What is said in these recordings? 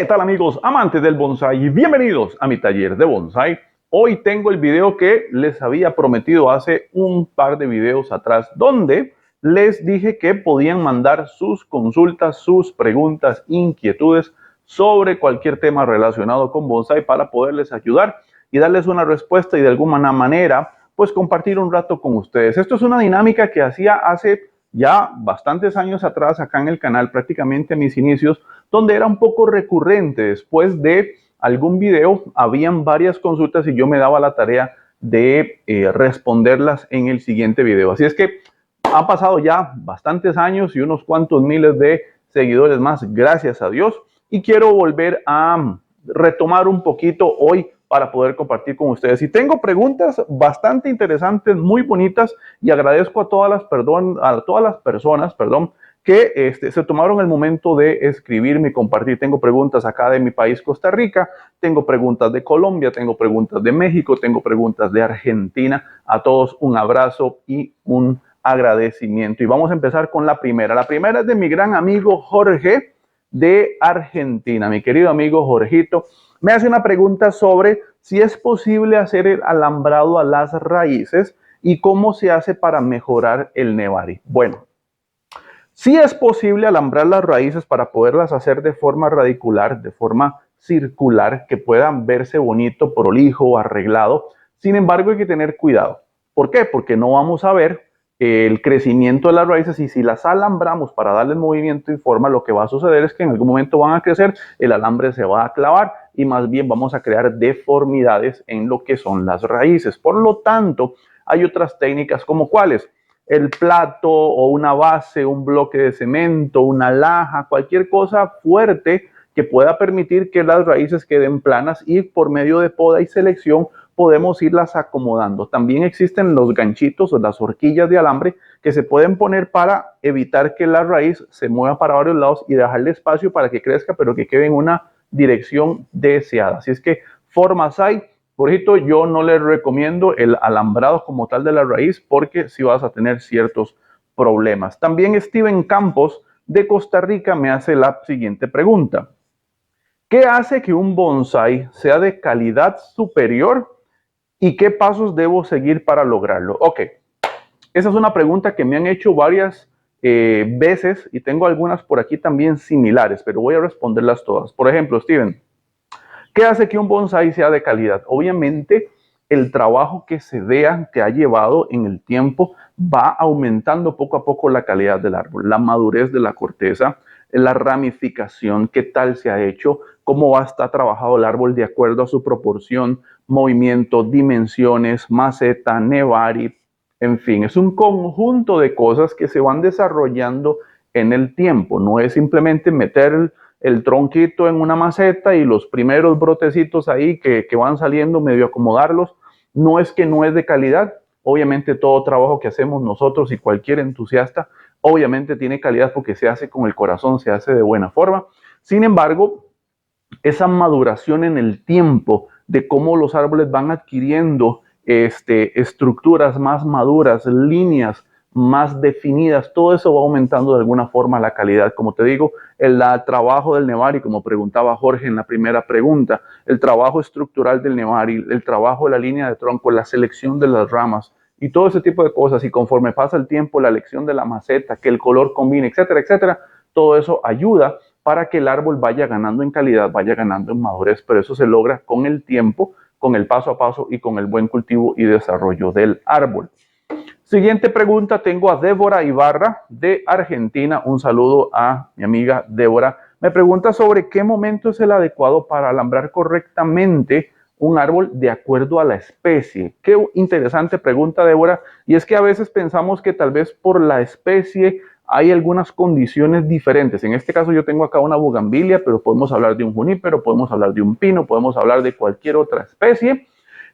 ¿Qué tal, amigos amantes del bonsai? Bienvenidos a mi taller de bonsai. Hoy tengo el video que les había prometido hace un par de videos atrás, donde les dije que podían mandar sus consultas, sus preguntas, inquietudes sobre cualquier tema relacionado con bonsai para poderles ayudar y darles una respuesta y de alguna manera pues compartir un rato con ustedes. Esto es una dinámica que hacía hace ya bastantes años atrás acá en el canal, prácticamente a mis inicios, donde era un poco recurrente. Después de algún video, habían varias consultas y yo me daba la tarea de responderlas en el siguiente video. Así es que han pasado ya bastantes años y unos cuantos miles de seguidores más, gracias a Dios, y quiero volver a retomar un poquito hoy para poder compartir con ustedes. Y tengo preguntas bastante interesantes, muy bonitas, y agradezco a todas las personas que se tomaron el momento de escribirme y compartir. Tengo preguntas acá de mi país, Costa Rica, tengo preguntas de Colombia, tengo preguntas de México, tengo preguntas de Argentina. A todos un abrazo y un agradecimiento. Y vamos a empezar con la primera. La primera es de mi gran amigo Jorge de Argentina. Mi querido amigo Jorgito me hace una pregunta sobre si es posible hacer el alambrado a las raíces y cómo se hace para mejorar el Nebari. Bueno, sí es posible alambrar las raíces para poderlas hacer de forma radicular, de forma circular, que puedan verse bonito, prolijo, arreglado. Sin embargo, hay que tener cuidado. ¿Por qué? Porque no vamos a ver el crecimiento de las raíces, y si las alambramos para darles movimiento y forma, lo que va a suceder es que en algún momento van a crecer, el alambre se va a clavar y más bien vamos a crear deformidades en lo que son las raíces. Por lo tanto, hay otras técnicas como cuáles: el plato o una base, un bloque de cemento, una laja, cualquier cosa fuerte que pueda permitir que las raíces queden planas, y por medio de poda y selección podemos irlas acomodando. También existen los ganchitos o las horquillas de alambre que se pueden poner para evitar que la raíz se mueva para varios lados y dejarle espacio para que crezca, pero que quede en una dirección deseada. Así es que formas hay. Por ejemplo, yo no les recomiendo el alambrado como tal de la raíz, porque sí vas a tener ciertos problemas. También Steven Campos de Costa Rica me hace la siguiente pregunta: ¿qué hace que un bonsai sea de calidad superior y qué pasos debo seguir para lograrlo? Ok, esa es una pregunta que me han hecho varias veces y tengo algunas por aquí también similares, pero voy a responderlas todas. Por ejemplo, Steven, ¿qué hace que un bonsai sea de calidad? Obviamente, el trabajo que se vea que ha llevado en el tiempo va aumentando poco a poco la calidad del árbol, la madurez de la corteza, la ramificación, qué tal se ha hecho, cómo va a estar trabajado el árbol de acuerdo a su proporción, movimiento, dimensiones, maceta, Nebari, en fin, es un conjunto de cosas que se van desarrollando en el tiempo. No es simplemente meter el tronquito en una maceta y los primeros brotecitos ahí que van saliendo, medio acomodarlos. No es que no es de calidad. Obviamente todo trabajo que hacemos nosotros y cualquier entusiasta, obviamente tiene calidad porque se hace con el corazón, se hace de buena forma. Sin embargo, esa maduración en el tiempo de cómo los árboles van adquiriendo estructuras más maduras, líneas más definidas, todo eso va aumentando de alguna forma la calidad. Como te digo, el trabajo del Nebari, como preguntaba Jorge en la primera pregunta, el trabajo estructural del Nebari, el trabajo de la línea de tronco, la selección de las ramas y todo ese tipo de cosas, y conforme pasa el tiempo, la elección de la maceta, que el color combine, etcétera, etcétera, todo eso ayuda para que el árbol vaya ganando en calidad, vaya ganando en madurez, pero eso se logra con el tiempo, con el paso a paso y con el buen cultivo y desarrollo del árbol. Siguiente pregunta, tengo a Débora Ibarra de Argentina. Un saludo a mi amiga Débora. Me pregunta sobre qué momento es el adecuado para alambrar correctamente un árbol de acuerdo a la especie. Qué interesante pregunta, Débora. Y es que a veces pensamos que tal vez por la especie hay algunas condiciones diferentes. En este caso yo tengo acá una bugambilia, pero podemos hablar de un junípero, podemos hablar de un pino, podemos hablar de cualquier otra especie.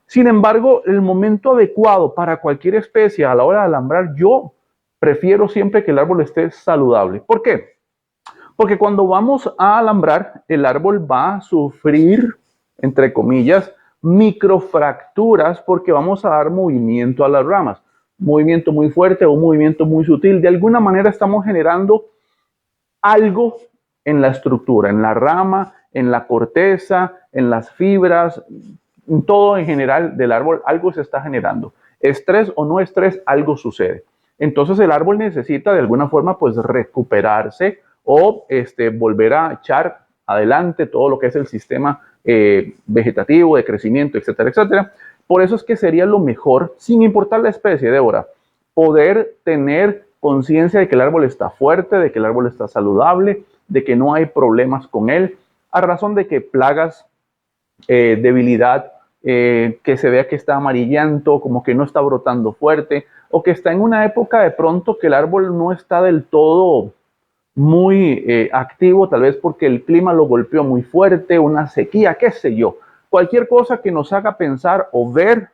Sin embargo, el momento adecuado para cualquier especie a la hora de alambrar, yo prefiero siempre que el árbol esté saludable. ¿Por qué? Porque cuando vamos a alambrar, el árbol va a sufrir, entre comillas, microfracturas, porque vamos a dar movimiento a las ramas. Movimiento muy fuerte o un movimiento muy sutil. De alguna manera estamos generando algo en la estructura, en la rama, en la corteza, en las fibras, en todo en general del árbol, algo se está generando. Estrés o no estrés, algo sucede. Entonces el árbol necesita de alguna forma pues recuperarse o volver a echar adelante todo lo que es el sistema vegetativo, de crecimiento, etcétera, etcétera. Por eso es que sería lo mejor, sin importar la especie, Débora, poder tener conciencia de que el árbol está fuerte, de que el árbol está saludable, de que no hay problemas con él, a razón de que plagas, debilidad, que se vea que está amarillento, como que no está brotando fuerte, o que está en una época de pronto que el árbol no está del todo muy activo, tal vez porque el clima lo golpeó muy fuerte, una sequía, qué sé yo. Cualquier cosa que nos haga pensar o ver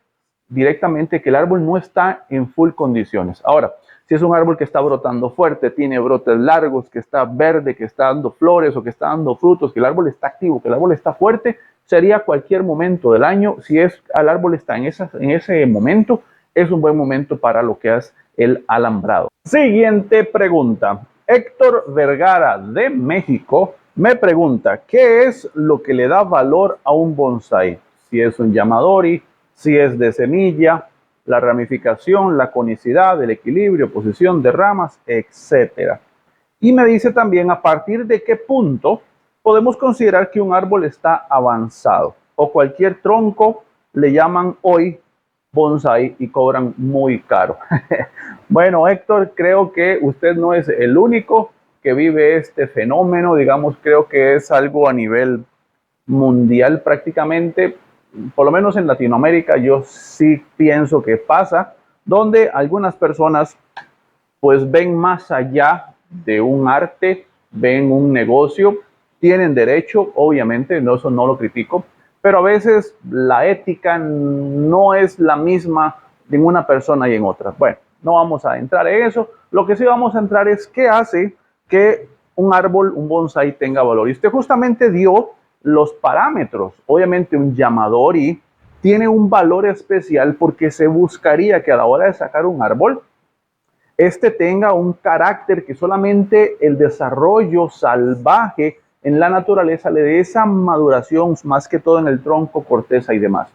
directamente que el árbol no está en full condiciones. Ahora, si es un árbol que está brotando fuerte, tiene brotes largos, que está verde, que está dando flores o que está dando frutos, que el árbol está activo, que el árbol está fuerte, sería cualquier momento del año. Si el árbol está en ese momento, es un buen momento para lo que es el alambrado. Siguiente pregunta. Héctor Vergara de México me pregunta, ¿qué es lo que le da valor a un bonsái? Si es un yamadori, si es de semilla, la ramificación, la conicidad, el equilibrio, posición de ramas, etc. Y me dice también a partir de qué punto podemos considerar que un árbol está avanzado o cualquier tronco le llaman hoy bonsái y cobran muy caro. Bueno, Héctor, creo que usted no es el único que vive este fenómeno, digamos, creo que es algo a nivel mundial prácticamente, por lo menos en Latinoamérica yo sí pienso que pasa, donde algunas personas pues ven más allá de un arte, ven un negocio, tienen derecho, obviamente, no, eso no lo critico, pero a veces la ética no es la misma en una persona y en otra. Bueno, no vamos a entrar en eso. Lo que sí vamos a entrar es qué hace que un árbol, un bonsái tenga valor. Y usted justamente dio los parámetros. Obviamente un yamadori tiene un valor especial porque se buscaría que a la hora de sacar un árbol, tenga un carácter que solamente el desarrollo salvaje en la naturaleza le dé esa maduración, más que todo en el tronco, corteza y demás.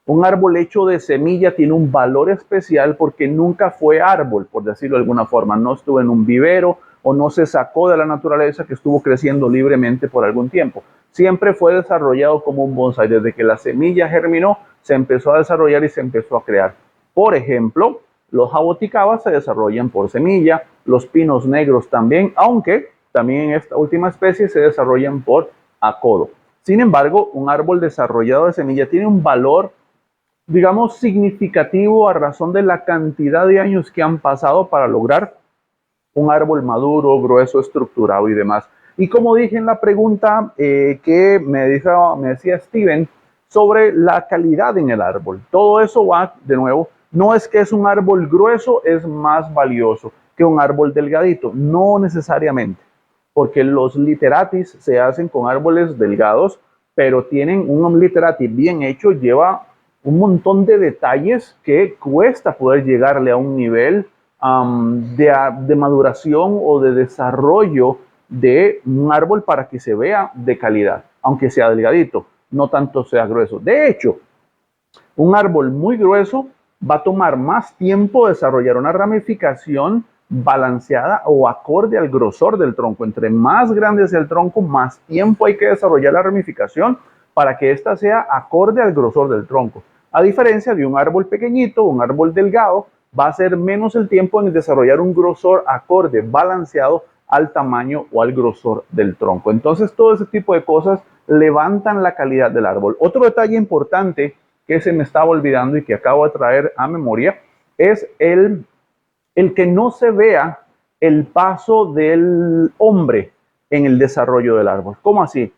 Un árbol hecho de semilla tiene un valor especial porque nunca fue árbol, por decirlo de alguna forma. No estuvo en un vivero o no se sacó de la naturaleza, que estuvo creciendo libremente por algún tiempo. Siempre fue desarrollado como un bonsái. Desde que la semilla germinó, se empezó a desarrollar y se empezó a crear. Por ejemplo, los jaboticabas se desarrollan por semilla, los pinos negros también, aunque también en esta última especie se desarrollan por acodo. Sin embargo, un árbol desarrollado de semilla tiene un valor, digamos, significativo a razón de la cantidad de años que han pasado para lograr un árbol maduro, grueso, estructurado y demás. Y como dije en la pregunta que me decía Steven sobre la calidad en el árbol, todo eso va, de nuevo, no es que es un árbol grueso, es más valioso que un árbol delgadito, no necesariamente, porque los literatis se hacen con árboles delgados, pero tienen un literati bien hecho, lleva un montón de detalles que cuesta poder llegarle a un nivel de maduración o de desarrollo de un árbol para que se vea de calidad, aunque sea delgadito, no tanto sea grueso. De hecho, un árbol muy grueso va a tomar más tiempo desarrollar una ramificación balanceada o acorde al grosor del tronco. Entre más grande sea el tronco, más tiempo hay que desarrollar la ramificación para que ésta sea acorde al grosor del tronco. A diferencia de un árbol pequeñito, un árbol delgado, va a ser menos el tiempo en desarrollar un grosor acorde, balanceado al tamaño o al grosor del tronco. Entonces, todo ese tipo de cosas levantan la calidad del árbol. Otro detalle importante que se me estaba olvidando y que acabo de traer a memoria es el que no se vea el paso del hombre en el desarrollo del árbol. ¿Cómo así?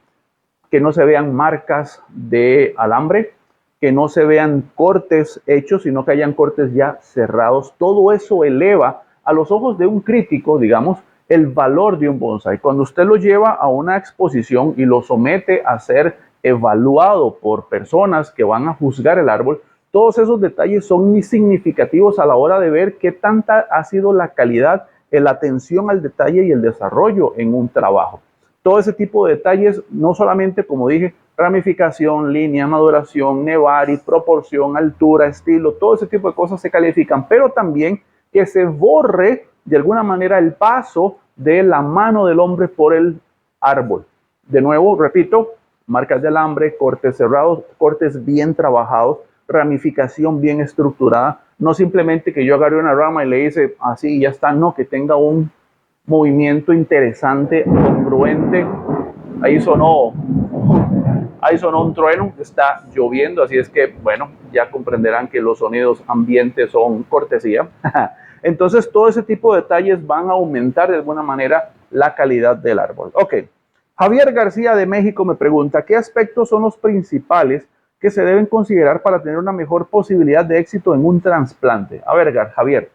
Que no se vean marcas de alambre, que no se vean cortes hechos, sino que hayan cortes ya cerrados. Todo eso eleva a los ojos de un crítico, digamos, el valor de un bonsái. Cuando usted lo lleva a una exposición y lo somete a ser evaluado por personas que van a juzgar el árbol, todos esos detalles son muy significativos a la hora de ver qué tanta ha sido la calidad, la atención al detalle y el desarrollo en un trabajo. todo ese tipo de detalles, no solamente, como dije, ramificación, línea, maduración, nevari, proporción, altura, estilo, todo ese tipo de cosas se califican, pero también que se borre de alguna manera el paso de la mano del hombre por el árbol. De nuevo, repito, marcas de alambre, cortes cerrados, cortes bien trabajados, ramificación bien estructurada, no simplemente que yo agarre una rama y le hice así y ya está, no, que tenga un movimiento interesante, congruente. Ahí sonó un trueno, está lloviendo, así es que, bueno, ya comprenderán que los sonidos ambientes son cortesía. Entonces, todo ese tipo de detalles van a aumentar de alguna manera la calidad del árbol. Ok, Javier García de México me pregunta, ¿qué aspectos son los principales que se deben considerar para tener una mejor posibilidad de éxito en un trasplante? A ver, Javier,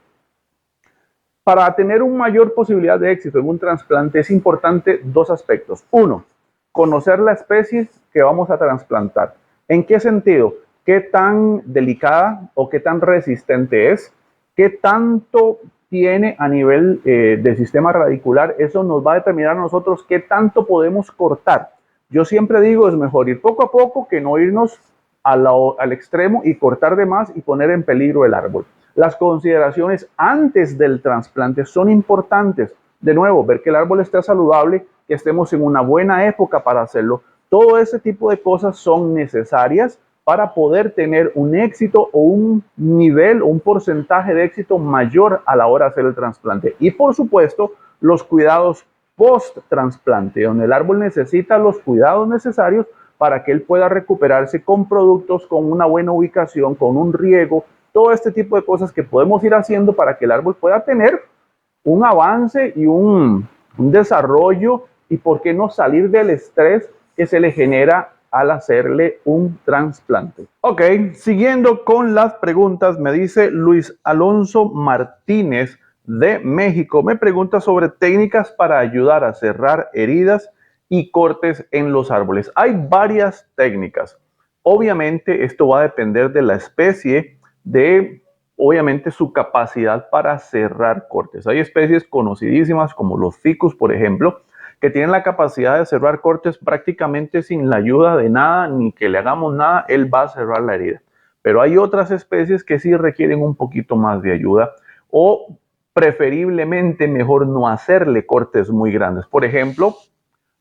para tener una mayor posibilidad de éxito en un trasplante es importante dos aspectos. Uno, conocer la especie que vamos a trasplantar. ¿En qué sentido? ¿Qué tan delicada o qué tan resistente es? ¿Qué tanto tiene a nivel del sistema radicular? Eso nos va a determinar a nosotros qué tanto podemos cortar. Yo siempre digo, es mejor ir poco a poco que no irnos al extremo y cortar de más y poner en peligro el árbol. Las consideraciones antes del trasplante son importantes. De nuevo, ver que el árbol esté saludable, que estemos en una buena época para hacerlo. Todo ese tipo de cosas son necesarias para poder tener un éxito o un nivel o un porcentaje de éxito mayor a la hora de hacer el trasplante. Y por supuesto, los cuidados post-trasplante, donde el árbol necesita los cuidados necesarios para que él pueda recuperarse con productos, con una buena ubicación, con un riego, todo este tipo de cosas que podemos ir haciendo para que el árbol pueda tener un avance y un desarrollo y por qué no salir del estrés que se le genera al hacerle un trasplante. Ok, siguiendo con las preguntas, me dice Luis Alonso Martínez de México, me pregunta sobre técnicas para ayudar a cerrar heridas y cortes en los árboles. Hay varias técnicas. Obviamente esto va a depender de la especie, de obviamente su capacidad para cerrar cortes. Hay especies conocidísimas como los ficus, por ejemplo, que tienen la capacidad de cerrar cortes prácticamente sin la ayuda de nada, ni que le hagamos nada, él va a cerrar la herida. Pero hay otras especies que sí requieren un poquito más de ayuda o preferiblemente mejor no hacerle cortes muy grandes. Por ejemplo,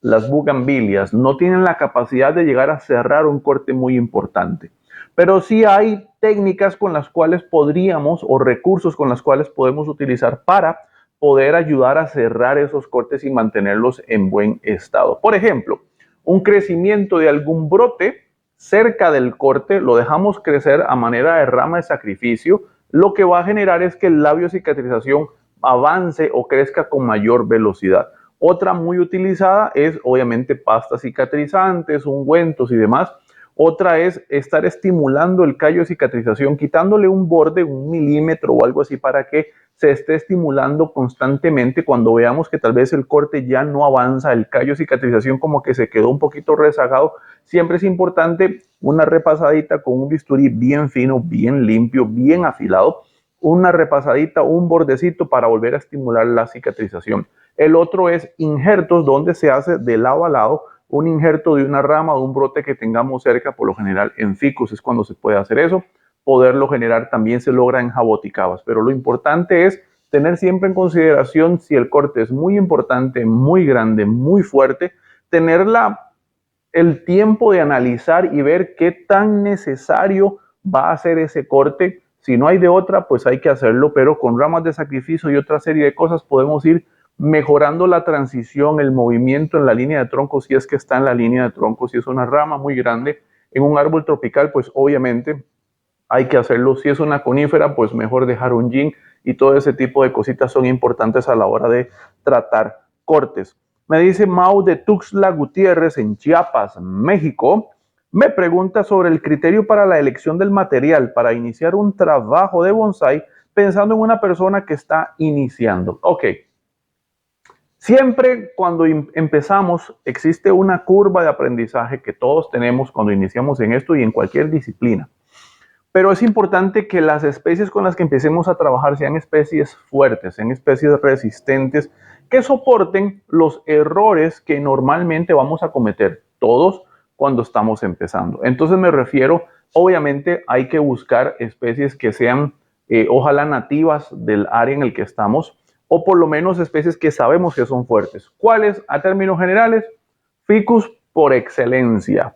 las bugambilias no tienen la capacidad de llegar a cerrar un corte muy importante. Pero sí hay técnicas con las cuales podríamos o recursos con las cuales podemos utilizar para poder ayudar a cerrar esos cortes y mantenerlos en buen estado. Por ejemplo, un crecimiento de algún brote cerca del corte, lo dejamos crecer a manera de rama de sacrificio, lo que va a generar es que el labio de cicatrización avance o crezca con mayor velocidad. Otra muy utilizada es obviamente pastas cicatrizantes, ungüentos y demás. Otra es estar estimulando el callo de cicatrización, quitándole un borde, 1 milímetro o algo así para que se esté estimulando constantemente cuando veamos que tal vez el corte ya no avanza, el callo de cicatrización como que se quedó un poquito rezagado. Siempre es importante una repasadita con un bisturí bien fino, bien limpio, bien afilado, una repasadita, un bordecito para volver a estimular la cicatrización. El otro es injertos, donde se hace de lado a lado un injerto de una rama o un brote que tengamos cerca, por lo general en ficus es cuando se puede hacer eso. Poderlo generar también se logra en jaboticabas, pero lo importante es tener siempre en consideración si el corte es muy importante, muy grande, muy fuerte, tener el tiempo de analizar y ver qué tan necesario va a ser ese corte. Si no hay de otra, pues hay que hacerlo, pero con ramas de sacrificio y otra serie de cosas podemos ir mejorando la transición, el movimiento en la línea de tronco, si es que está en la línea de tronco, si es una rama muy grande. En un árbol tropical, pues obviamente hay que hacerlo. Si es una conífera, pues mejor dejar un yin y todo ese tipo de cositas son importantes a la hora de tratar cortes. Me dice Mau de Tuxtla Gutiérrez en Chiapas, México. Me pregunta sobre el criterio para la elección del material para iniciar un trabajo de bonsái pensando en una persona que está iniciando. Ok. Siempre cuando empezamos existe una curva de aprendizaje que todos tenemos cuando iniciamos en esto y en cualquier disciplina. Pero es importante que las especies con las que empecemos a trabajar sean especies fuertes, sean especies resistentes, que soporten los errores que normalmente vamos a cometer todos cuando estamos empezando. Entonces me refiero, obviamente hay que buscar especies que sean, ojalá nativas del área en el que estamos, o por lo menos especies que sabemos que son fuertes. ¿Cuáles? A términos generales, Ficus por excelencia.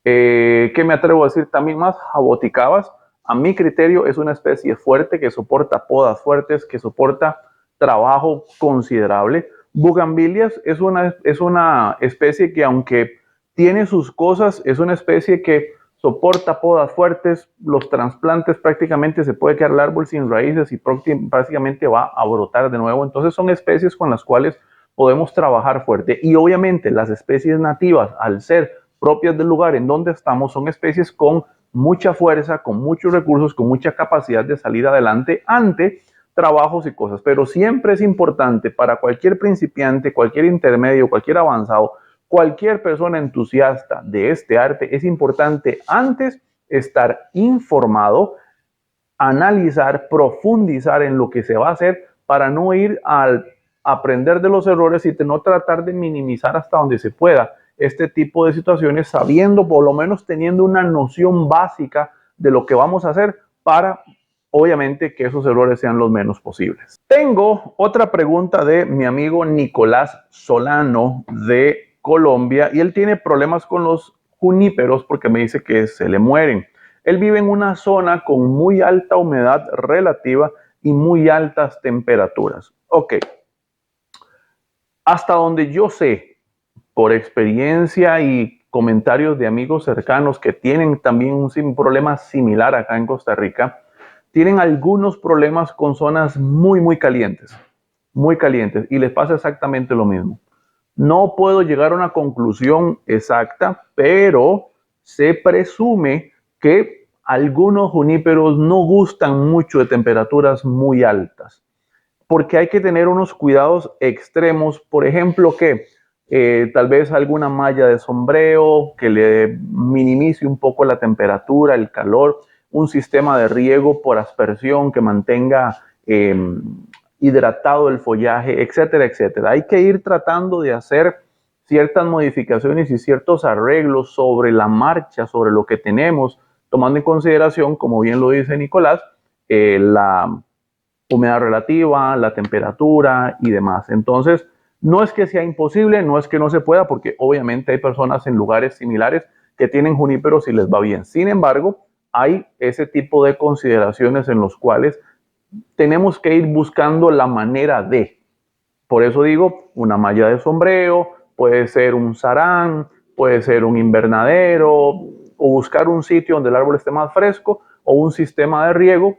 ¿Qué me atrevo a decir también más? Jaboticabas, a mi criterio, es una especie fuerte que soporta podas fuertes, que soporta trabajo considerable. Bugambilias es una especie que, aunque tiene sus cosas, es una especie que soporta podas fuertes. Los trasplantes prácticamente se puede quedar el árbol sin raíces y prácticamente va a brotar de nuevo. Entonces son especies con las cuales podemos trabajar fuerte. Y obviamente las especies nativas, al ser propias del lugar en donde estamos, son especies con mucha fuerza, con muchos recursos, con mucha capacidad de salir adelante ante trabajos y cosas. Pero siempre es importante para cualquier principiante, cualquier intermedio, cualquier avanzado, cualquier persona entusiasta de este arte, es importante antes estar informado, analizar, profundizar en lo que se va a hacer para no ir al aprender de los errores y no tratar de minimizar hasta donde se pueda este tipo de situaciones, sabiendo, por lo menos teniendo una noción básica de lo que vamos a hacer para, obviamente, que esos errores sean los menos posibles. Tengo otra pregunta de mi amigo Nicolás Solano de Colombia, y él tiene problemas con los juníperos porque me dice que se le mueren. Él vive en una zona con muy alta humedad relativa y muy altas temperaturas. Ok, hasta donde yo sé, por experiencia y comentarios de amigos cercanos que tienen también un problema similar acá en Costa Rica, tienen algunos problemas con zonas muy calientes, y les pasa exactamente lo mismo. No puedo llegar a una conclusión exacta, pero se presume que algunos juníperos no gustan mucho de temperaturas muy altas, porque hay que tener unos cuidados extremos, por ejemplo, que tal vez alguna malla de sombreo que le minimice un poco la temperatura, el calor, un sistema de riego por aspersión que mantenga hidratado el follaje, etcétera, etcétera. Hay que ir tratando de hacer ciertas modificaciones y ciertos arreglos sobre la marcha, sobre lo que tenemos, tomando en consideración, como bien lo dice Nicolás, la humedad relativa, la temperatura y demás. Entonces, no es que sea imposible, no es que no se pueda, porque obviamente hay personas en lugares similares que tienen juníperos y les va bien. Sin embargo, hay ese tipo de consideraciones en los cuales tenemos que ir buscando la manera de. Por eso digo, una malla de sombreo, puede ser un sarán, puede ser un invernadero, o buscar un sitio donde el árbol esté más fresco, o un sistema de riego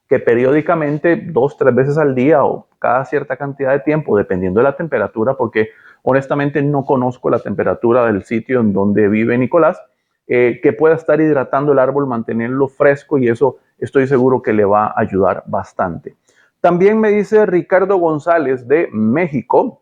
que periódicamente 2-3 veces al día o cada cierta cantidad de tiempo, dependiendo de la temperatura, porque honestamente no conozco la temperatura del sitio en donde vive Nicolás, que pueda estar hidratando el árbol, mantenerlo fresco, y eso estoy seguro que le va a ayudar bastante. También me dice Ricardo González de México,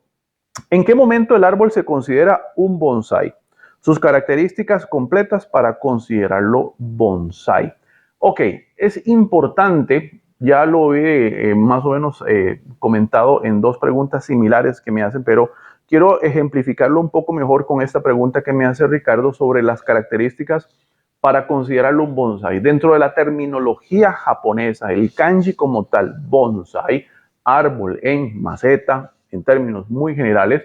¿en qué momento el árbol se considera un bonsái? Sus características completas para considerarlo bonsái. Ok, es importante, ya lo he más o menos comentado en dos preguntas similares que me hacen, pero quiero ejemplificarlo un poco mejor con esta pregunta que me hace Ricardo sobre las características para considerarlo un bonsái. Dentro de la terminología japonesa, el kanji como tal, bonsái, árbol en maceta, en términos muy generales,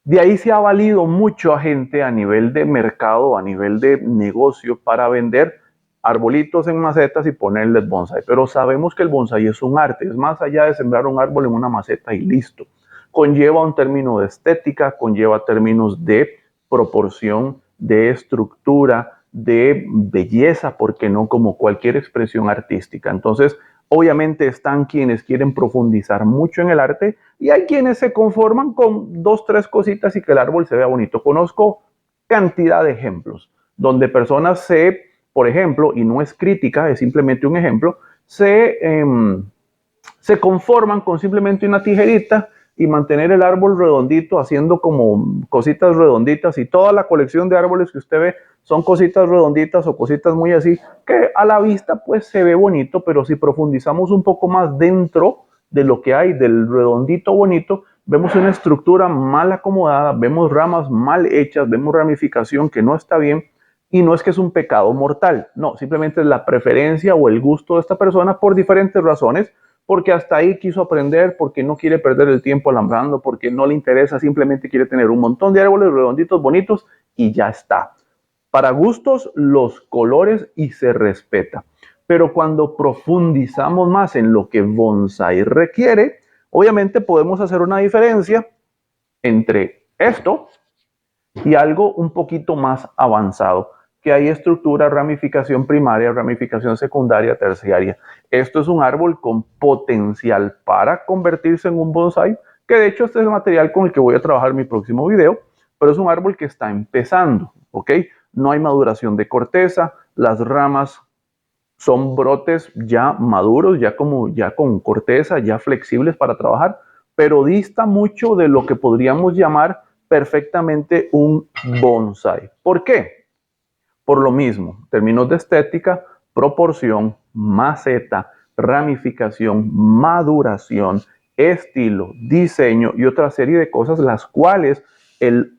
de ahí se ha valido mucho a gente a nivel de mercado, a nivel de negocio, para vender arbolitos en macetas y ponerles bonsái. Pero sabemos que el bonsái es un arte, es más allá de sembrar un árbol en una maceta y listo. Conlleva un término de estética, conlleva términos de proporción, de estructura, de belleza, porque no como cualquier expresión artística. Entonces, obviamente están quienes quieren profundizar mucho en el arte y hay quienes se conforman con 2-3 cositas y que el árbol se vea bonito. Conozco cantidad de ejemplos donde personas por ejemplo, y no es crítica, es simplemente un ejemplo, se conforman con simplemente una tijerita y mantener el árbol redondito haciendo como cositas redonditas, y toda la colección de árboles que usted ve son cositas redonditas o cositas muy así, que a la vista pues se ve bonito, pero si profundizamos un poco más dentro de lo que hay del redondito bonito, vemos una estructura mal acomodada, vemos ramas mal hechas, vemos ramificación que no está bien. Y no es que es un pecado mortal, no, simplemente es la preferencia o el gusto de esta persona por diferentes razones, porque hasta ahí quiso aprender, porque no quiere perder el tiempo alambrando, porque no le interesa, simplemente quiere tener un montón de árboles redonditos, bonitos y ya está. Para gustos, los colores y se respeta. Pero cuando profundizamos más en lo que bonsai requiere, obviamente podemos hacer una diferencia entre esto y algo un poquito más avanzado, que hay estructura, ramificación primaria, ramificación secundaria, terciaria. Esto es un árbol con potencial para convertirse en un bonsai, que de hecho este es el material con el que voy a trabajar en mi próximo video, pero es un árbol que está empezando, ¿ok? No hay maduración de corteza, las ramas son brotes ya maduros, ya con corteza, ya flexibles para trabajar, pero dista mucho de lo que podríamos llamar perfectamente un bonsai. ¿Por qué? Por lo mismo, términos de estética, proporción, maceta, ramificación, maduración, estilo, diseño y otra serie de cosas, las cuales el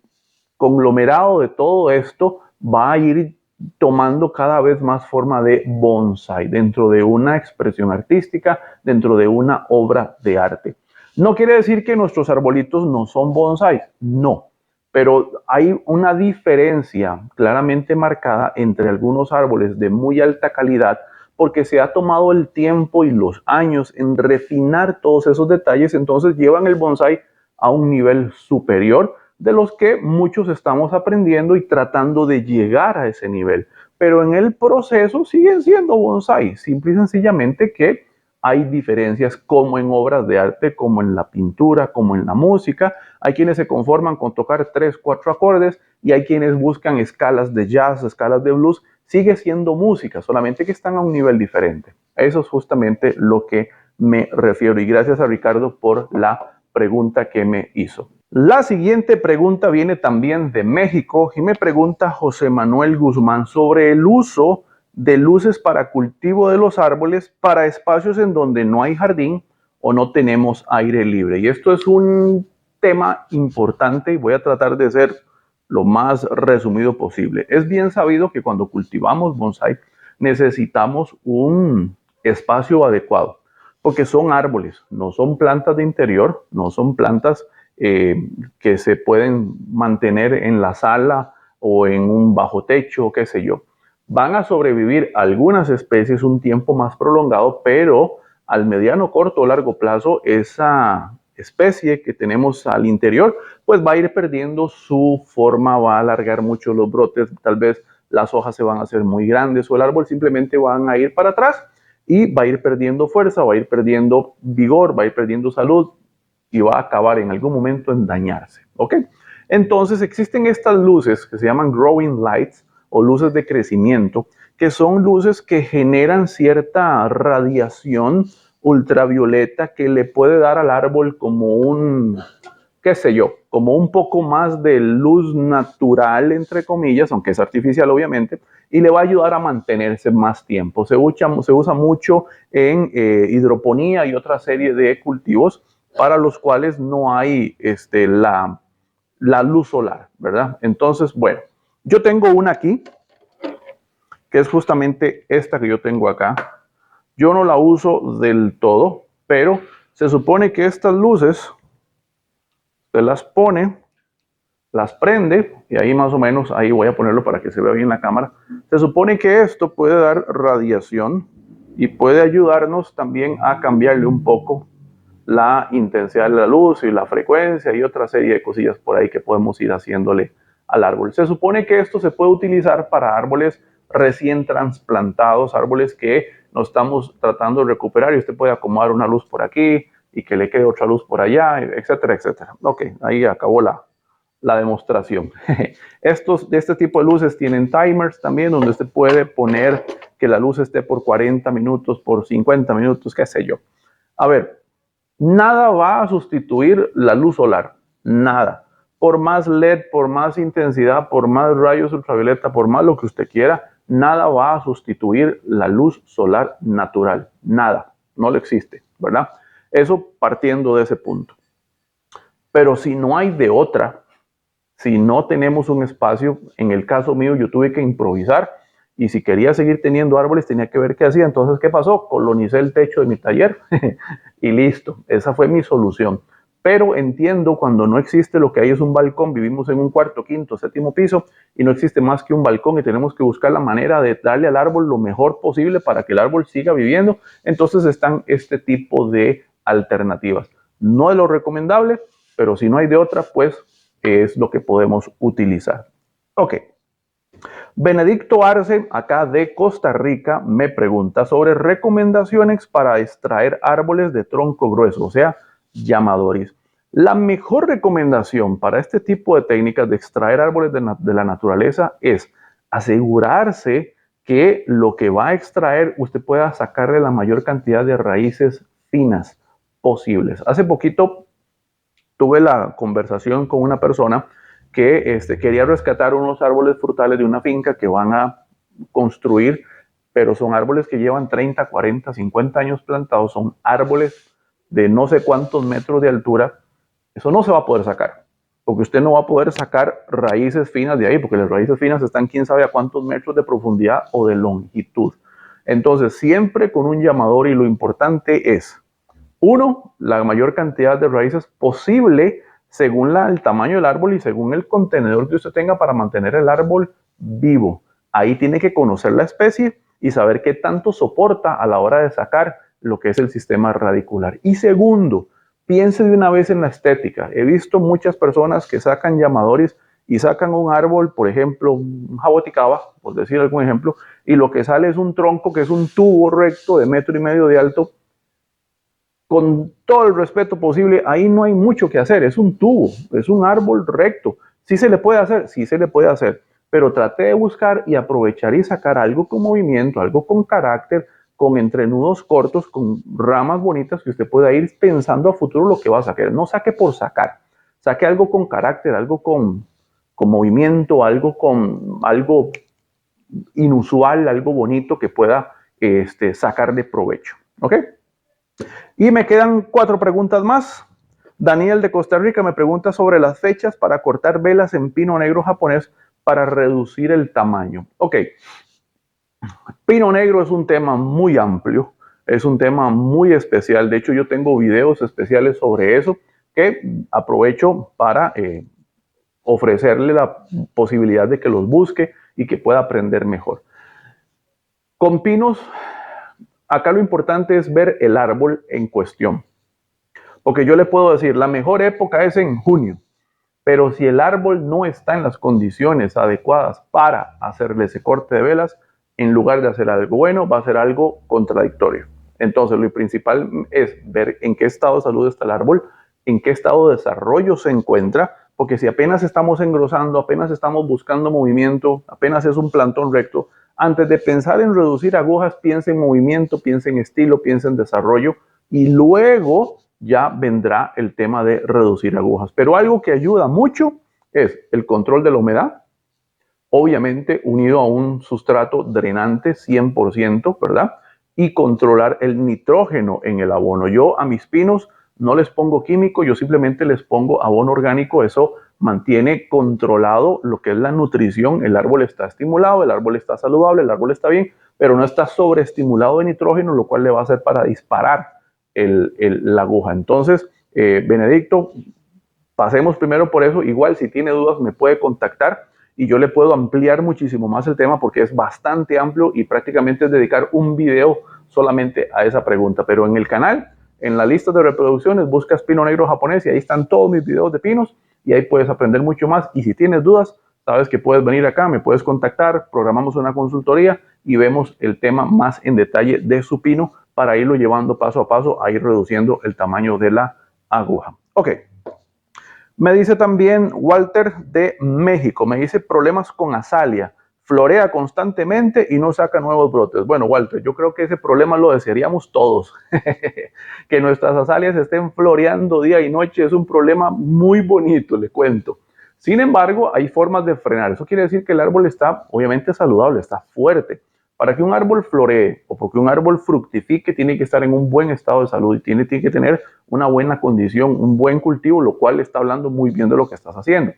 conglomerado de todo esto va a ir tomando cada vez más forma de bonsai dentro de una expresión artística, dentro de una obra de arte. No quiere decir que nuestros arbolitos no son bonsai, no, pero hay una diferencia claramente marcada entre algunos árboles de muy alta calidad porque se ha tomado el tiempo y los años en refinar todos esos detalles, entonces llevan el bonsai a un nivel superior de los que muchos estamos aprendiendo y tratando de llegar a ese nivel. Pero en el proceso siguen siendo bonsai, simple y sencillamente que hay diferencias como en obras de arte, como en la pintura, como en la música. Hay quienes se conforman con tocar 3, 4 acordes y hay quienes buscan escalas de jazz, escalas de blues. Sigue siendo música, solamente que están a un nivel diferente. Eso es justamente lo que me refiero. Y gracias a Ricardo por la pregunta que me hizo. La siguiente pregunta viene también de México y me pregunta José Manuel Guzmán sobre el uso de luces para cultivo de los árboles para espacios en donde no hay jardín o no tenemos aire libre. Y esto es un tema importante y voy a tratar de ser lo más resumido posible. Es bien sabido que cuando cultivamos bonsai necesitamos un espacio adecuado, porque son árboles, no son plantas de interior, no son plantas que se pueden mantener en la sala o en un bajo techo, qué sé yo. Van a sobrevivir algunas especies un tiempo más prolongado, pero al mediano, corto o largo plazo, esa especie que tenemos al interior, pues va a ir perdiendo su forma, va a alargar mucho los brotes, tal vez las hojas se van a hacer muy grandes o el árbol simplemente van a ir para atrás y va a ir perdiendo fuerza, va a ir perdiendo vigor, va a ir perdiendo salud y va a acabar en algún momento en dañarse, ¿ok? Entonces existen estas luces que se llaman growing lights o luces de crecimiento, que son luces que generan cierta radiación ultravioleta que le puede dar al árbol como un, qué sé yo, como un poco más de luz natural, entre comillas, aunque es artificial obviamente, y le va a ayudar a mantenerse más tiempo. Se usa mucho en hidroponía y otra serie de cultivos para los cuales no hay la luz solar, ¿verdad? Entonces, bueno, yo tengo una aquí, que es justamente esta que yo tengo acá. Yo no la uso del todo, pero se supone que estas luces se las pone, las prende, y ahí más o menos, ahí voy a ponerlo para que se vea bien la cámara. Se supone que esto puede dar radiación y puede ayudarnos también a cambiarle un poco la intensidad de la luz y la frecuencia y otra serie de cosillas por ahí que podemos ir haciéndole al árbol. Se supone que esto se puede utilizar para árboles recién trasplantados, árboles que nos estamos tratando de recuperar y usted puede acomodar una luz por aquí y que le quede otra luz por allá, etcétera, etcétera. Ok, ahí acabó la demostración. De este tipo de luces tienen timers también, donde usted puede poner que la luz esté por 40 minutos, por 50 minutos, qué sé yo. A ver, Nada va a sustituir la luz solar, nada. Por más LED, por más intensidad, por más rayos ultravioleta, por más lo que usted quiera, nada va a sustituir la luz solar natural, nada, no lo existe, ¿verdad? Eso partiendo de ese punto. Pero si no hay de otra, si no tenemos un espacio, en el caso mío yo tuve que improvisar y si quería seguir teniendo árboles tenía que ver qué hacía. Entonces, ¿qué pasó? Colonicé el techo de mi taller y listo. Esa fue mi solución. Pero entiendo cuando no existe lo que hay es un balcón, vivimos en un cuarto, quinto, séptimo piso y no existe más que un balcón y tenemos que buscar la manera de darle al árbol lo mejor posible para que el árbol siga viviendo. Entonces están este tipo de alternativas. No es lo recomendable, pero si no hay de otra, pues es lo que podemos utilizar. Ok. Benedicto Arce, acá de Costa Rica, me pregunta sobre recomendaciones para extraer árboles de tronco grueso, o sea, llamadores. La mejor recomendación para este tipo de técnicas de extraer árboles de la naturaleza es asegurarse que lo que va a extraer usted pueda sacarle la mayor cantidad de raíces finas posibles. Hace poquito tuve la conversación con una persona que quería rescatar unos árboles frutales de una finca que van a construir, pero son árboles que llevan 30, 40, 50 años plantados, son árboles de no sé cuántos metros de altura. Eso no se va a poder sacar, porque usted no va a poder sacar raíces finas de ahí, porque las raíces finas están quién sabe a cuántos metros de profundidad o de longitud. Entonces, siempre con un llamador, y lo importante es uno, la mayor cantidad de raíces posible según el tamaño del árbol y según el contenedor que usted tenga para mantener el árbol vivo. Ahí tiene que conocer la especie y saber qué tanto soporta a la hora de sacar lo que es el sistema radicular. Y segundo, piense de una vez en la estética. He visto muchas personas que sacan llamadores y sacan un árbol, por ejemplo, un jaboticaba, por decir algún ejemplo, y lo que sale es un tronco que es un tubo recto de 1,5 metros de alto. Con todo el respeto posible, ahí no hay mucho que hacer, es un tubo, es un árbol recto. ¿Sí se le puede hacer? Sí se le puede hacer, pero trate de buscar y aprovechar y sacar algo con movimiento, algo con carácter, con entrenudos cortos, con ramas bonitas que usted pueda ir pensando a futuro lo que va a sacar. No saque por sacar, saque algo con carácter, algo con movimiento, algo inusual, algo bonito que pueda sacar de provecho. ¿Ok? Y me quedan 4 preguntas más. Daniel de Costa Rica me pregunta sobre las fechas para cortar velas en pino negro japonés para reducir el tamaño. Ok, pino negro es un tema muy amplio, es un tema muy especial. De hecho, yo tengo videos especiales sobre eso que aprovecho para ofrecerle la posibilidad de que los busque y que pueda aprender mejor. Con pinos, acá lo importante es ver el árbol en cuestión. Porque yo le puedo decir, la mejor época es en junio, pero si el árbol no está en las condiciones adecuadas para hacerle ese corte de velas, en lugar de hacer algo bueno, va a ser algo contradictorio. Entonces, lo principal es ver en qué estado de salud está el árbol, en qué estado de desarrollo se encuentra, porque si apenas estamos engrosando, apenas estamos buscando movimiento, apenas es un plantón recto, antes de pensar en reducir agujas, piense en movimiento, piense en estilo, piense en desarrollo y luego ya vendrá el tema de reducir agujas. Pero algo que ayuda mucho es el control de la humedad, obviamente unido a un sustrato drenante 100%, ¿verdad? Y controlar el nitrógeno en el abono. Yo a mis pinos no les pongo químico, yo simplemente les pongo abono orgánico. Eso mantiene controlado lo que es la nutrición. El árbol está estimulado, el árbol está saludable, el árbol está bien, pero no está sobreestimulado de nitrógeno, lo cual le va a hacer para disparar la aguja. Entonces, Benedicto, pasemos primero por eso. Igual, si tiene dudas, me puede contactar y yo le puedo ampliar muchísimo más el tema porque es bastante amplio y prácticamente es dedicar un video solamente a esa pregunta. Pero en el canal, en la lista de reproducciones, buscas pino negro japonés y ahí están todos mis videos de pinos y ahí puedes aprender mucho más. Y si tienes dudas, sabes que puedes venir acá, me puedes contactar, programamos una consultoría y vemos el tema más en detalle de su pino para irlo llevando paso a paso a ir reduciendo el tamaño de la aguja. Ok. Me dice también Walter de México, me dice problemas con azalia, florea constantemente y no saca nuevos brotes. Bueno, Walter, yo creo que ese problema lo desearíamos todos. Que nuestras azaleas estén floreando día y noche es un problema muy bonito, le cuento. Sin embargo, hay formas de frenar. Eso quiere decir que el árbol está obviamente saludable, está fuerte. Para que un árbol floree o porque un árbol fructifique, tiene que estar en un buen estado de salud y tiene que tener una buena condición, un buen cultivo, lo cual está hablando muy bien de lo que estás haciendo.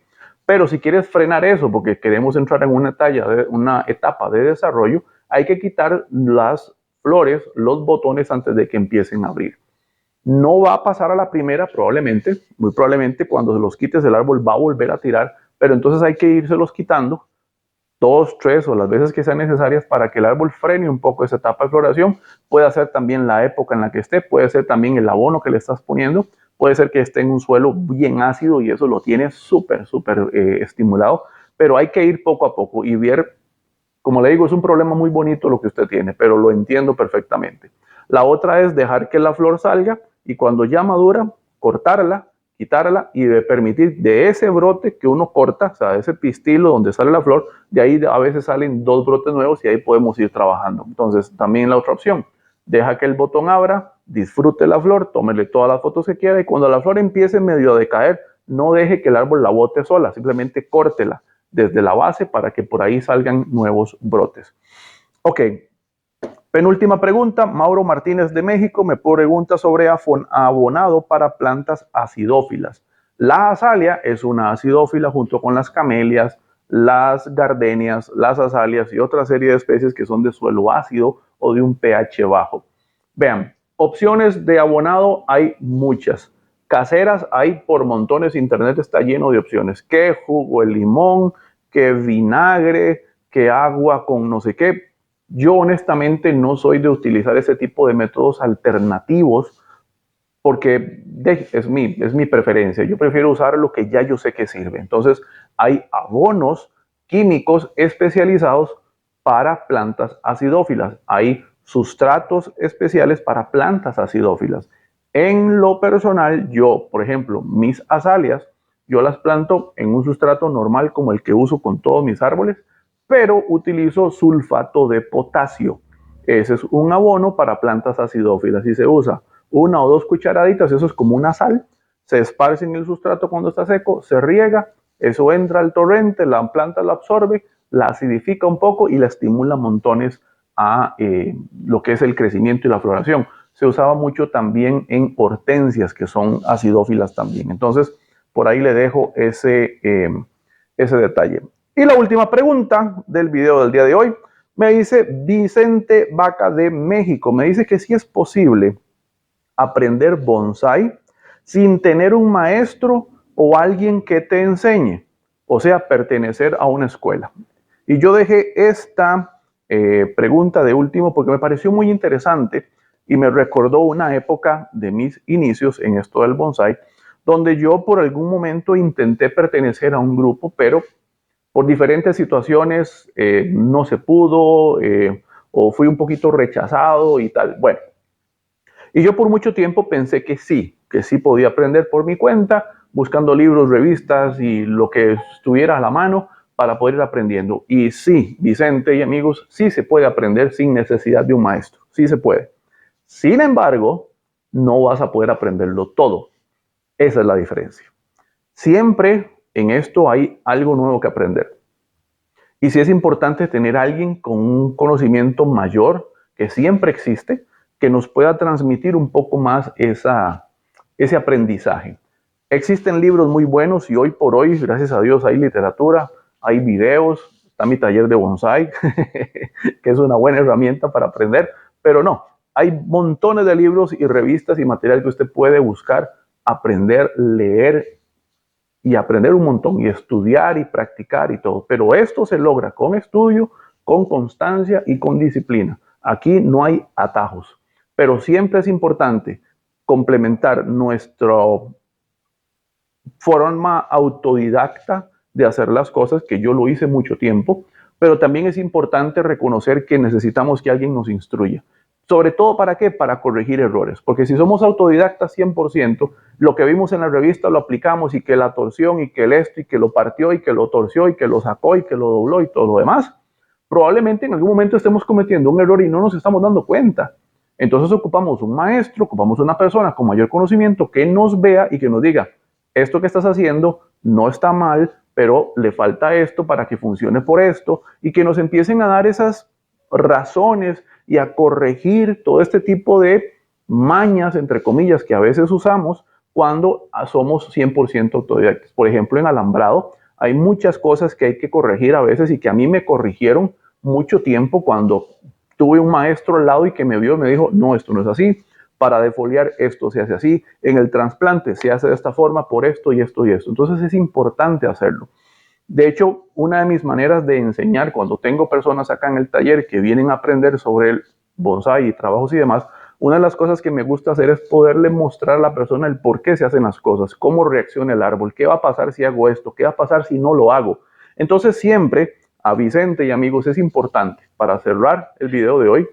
Pero si quieres frenar eso, porque queremos entrar en una etapa de desarrollo, hay que quitar las flores, los botones antes de que empiecen a abrir. No va a pasar a la primera, probablemente, muy probablemente cuando los quites el árbol va a volver a tirar, pero entonces hay que irselos quitando 2, 3 o las veces que sean necesarias para que el árbol frene un poco esa etapa de floración. Puede ser también la época en la que esté, puede ser también el abono que le estás poniendo, puede ser que esté en un suelo bien ácido y eso lo tiene súper estimulado, pero hay que ir poco a poco y ver, como le digo, es un problema muy bonito lo que usted tiene, pero lo entiendo perfectamente. La otra es dejar que la flor salga y cuando ya madura, cortarla, quitarla y de permitir de ese brote que uno corta, o sea, de ese pistilo donde sale la flor, de ahí a veces salen 2 brotes nuevos y ahí podemos ir trabajando. Entonces, también la otra opción, deja que el botón abra, disfrute la flor, tómele todas las fotos que quiera y cuando la flor empiece medio a decaer, no deje que el árbol la bote sola, simplemente córtela desde la base para que por ahí salgan nuevos brotes. Ok, penúltima pregunta, Mauro Martínez de México me pregunta sobre abonado para plantas acidófilas. La azalia es una acidófila junto con las camelias, las gardenias, las azalias y otra serie de especies que son de suelo ácido o de un pH bajo. Vean, opciones de abonado hay muchas. Caseras hay por montones, internet está lleno de opciones. ¿Qué jugo de limón? ¿Qué vinagre? ¿Qué agua con no sé qué? Yo honestamente no soy de utilizar ese tipo de métodos alternativos porque es mi preferencia. Yo prefiero usar lo que ya yo sé que sirve. Entonces, hay abonos químicos especializados para plantas acidófilas. Hay sustratos especiales para plantas acidófilas. En lo personal, yo, por ejemplo, mis azalias, yo las planto en un sustrato normal como el que uso con todos mis árboles, pero utilizo sulfato de potasio. Ese es un abono para plantas acidófilas y se usa 1 o 2 cucharaditas, eso es como una sal, se esparce en el sustrato cuando está seco, se riega, eso entra al torrente, la planta lo absorbe, la acidifica un poco y la estimula montones a lo que es el crecimiento y la floración. Se usaba mucho también en hortensias que son acidófilas también. Entonces, por ahí le dejo ese detalle. Y la última pregunta del video del día de hoy me dice Vicente Vaca de México. Me dice que si es posible aprender bonsai sin tener un maestro o alguien que te enseñe, o sea, pertenecer a una escuela. Y yo dejé esta pregunta de último porque me pareció muy interesante y me recordó una época de mis inicios en esto del bonsai, donde yo por algún momento intenté pertenecer a un grupo, pero por diferentes situaciones no se pudo o fui un poquito rechazado y tal. Bueno, y yo por mucho tiempo pensé que sí podía aprender por mi cuenta, buscando libros, revistas y lo que estuviera a la mano para poder ir aprendiendo. Y sí, Vicente y amigos, sí se puede aprender sin necesidad de un maestro, sí se puede. Sin embargo, no vas a poder aprenderlo todo. Esa es la diferencia. Siempre en esto hay algo nuevo que aprender. Y sí es importante tener a alguien con un conocimiento mayor, que siempre existe, que nos pueda transmitir un poco más ese aprendizaje. Existen libros muy buenos y hoy por hoy, gracias a Dios, hay literatura, hay videos, está mi taller de bonsai, que es una buena herramienta para aprender, pero no, hay montones de libros y revistas y material que usted puede buscar, aprender, leer y aprender un montón y estudiar y practicar y todo. Pero esto se logra con estudio, con constancia y con disciplina. Aquí no hay atajos, pero siempre es importante complementar nuestra forma autodidacta de hacer las cosas, que yo lo hice mucho tiempo, pero también es importante reconocer que necesitamos que alguien nos instruya. Sobre todo, ¿para qué? Para corregir errores. Porque si somos autodidactas 100%, lo que vimos en la revista lo aplicamos y que la torsión y que el esto y que lo partió y que lo torció y que lo sacó y que lo dobló y todo lo demás, probablemente en algún momento estemos cometiendo un error y no nos estamos dando cuenta. Entonces ocupamos un maestro, ocupamos una persona con mayor conocimiento que nos vea y que nos diga, esto que estás haciendo no está mal, pero le falta esto para que funcione por esto, y que nos empiecen a dar esas razones y a corregir todo este tipo de mañas, entre comillas, que a veces usamos cuando somos 100% autodidactas. Por ejemplo, en alambrado hay muchas cosas que hay que corregir a veces y que a mí me corrigieron mucho tiempo cuando tuve un maestro al lado y que me vio y me dijo, no, esto no es así. Para defoliar esto se hace así, en el trasplante se hace de esta forma por esto y esto y esto. Entonces es importante hacerlo. De hecho, una de mis maneras de enseñar cuando tengo personas acá en el taller que vienen a aprender sobre el bonsai y trabajos y demás, una de las cosas que me gusta hacer es poderle mostrar a la persona el por qué se hacen las cosas, cómo reacciona el árbol, qué va a pasar si hago esto, qué va a pasar si no lo hago. Entonces siempre, a Vicente y amigos, es importante, para cerrar el video de hoy,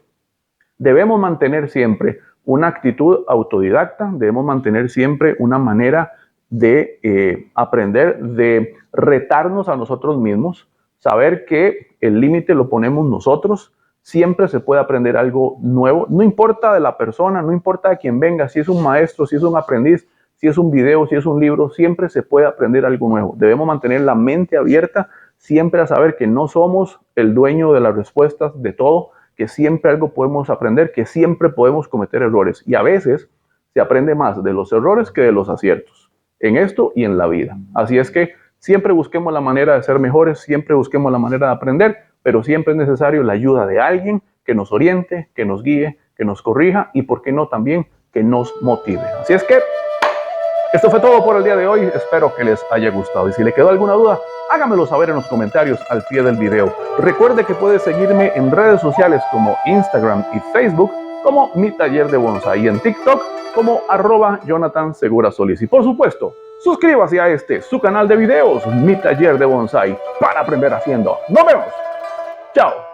debemos mantener siempre una actitud autodidacta, debemos mantener siempre una manera de aprender, de retarnos a nosotros mismos, saber que el límite lo ponemos nosotros, siempre se puede aprender algo nuevo, no importa de la persona, no importa de quién venga, si es un maestro, si es un aprendiz, si es un video, si es un libro, siempre se puede aprender algo nuevo. Debemos mantener la mente abierta, siempre a saber que no somos el dueño de las respuestas de todo, que siempre algo podemos aprender, que siempre podemos cometer errores. Y a veces se aprende más de los errores que de los aciertos, en esto y en la vida. Así es que siempre busquemos la manera de ser mejores, siempre busquemos la manera de aprender, pero siempre es necesario la ayuda de alguien que nos oriente, que nos guíe, que nos corrija y, por qué no, también que nos motive. Así es que esto fue todo por el día de hoy. Espero que les haya gustado. Y si le quedó alguna duda, hágamelo saber en los comentarios al pie del video. Recuerde que puede seguirme en redes sociales como Instagram y Facebook como Mi Taller de Bonsai, y en TikTok como @JonathanSeguraSolis. Y por supuesto, suscríbase a su canal de videos, Mi Taller de Bonsai, para aprender haciendo. ¡Nos vemos! ¡Chao!